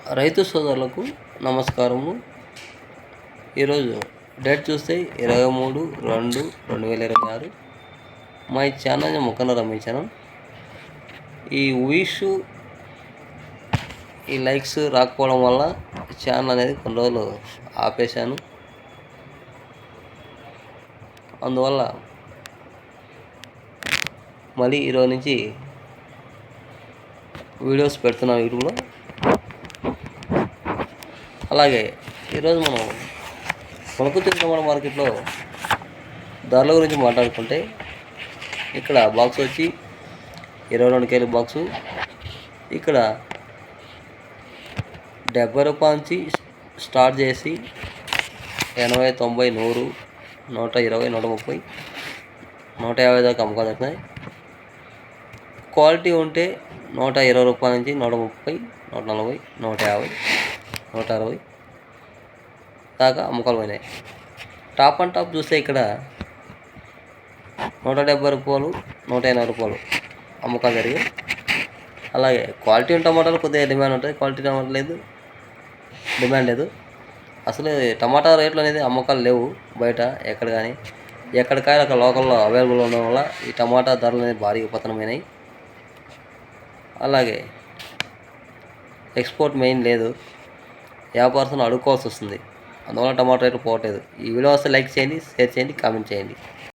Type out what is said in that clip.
రైతు సోదరులకు నమస్కారము. ఈరోజు డేట్ చూస్తే 23/2/2026. మా ఛానల్ ముఖంలో రమించాను. ఈ ఈ లైక్స్ రాకపోవడం వల్ల ఛానల్ అనేది కొన్ని రోజులు ఆపేశాను. అందువల్ల మళ్ళీ ఈరోజు నుంచి వీడియోస్ పెడుతున్నాను యూట్యూబ్లో. అలాగే ఈరోజు మనం కొనుక్కుతున్న టమాటా మార్కెట్లో ధరల గురించి మాట్లాడుకుంటే, ఇక్కడ బాక్స్ వచ్చి 22 కేజీ బాక్సు. ఇక్కడ 70 రూపాయల నుంచి స్టార్ట్ చేసి 80, 90, 100, 120, 130, 150 దాకా అమ్ముకోదవుతున్నాయి. క్వాలిటీ ఉంటే 120 రూపాయల నుంచి 130, 140, 150, 160 దాకా అమ్మకాలు పోయినాయి. టాప్ అండ్ టాప్ చూస్తే ఇక్కడ 170 రూపాయలు, 180 రూపాయలు అమ్మకాలు జరిగాయి. అలాగే క్వాలిటీ టమాటాలు కొద్దిగా డిమాండ్ ఉంటుంది, క్వాలిటీ టమాటా లేదు, డిమాండ్ లేదు. అసలు టమాటా రేట్లు అనేది అమ్మకాలు లేవు బయట ఎక్కడ కానీ. ఎక్కడికైనా అక్కడ లోకల్లో అవైలబుల్ ఉండడం వల్ల ఈ టమాటా ధరలు అనేది భారీగా పతనమైనాయి. అలాగే ఎక్స్పోర్ట్ మెయిన్ లేదు, వ్యాపారస్తులను అడుక్కోవాల్సి వస్తుంది. అందువల్ల టమాటా రేట్లు పోవట్లేదు. ఈ వీడియో వస్తే లైక్ చేయండి, షేర్ చేయండి, కామెంట్ చేయండి.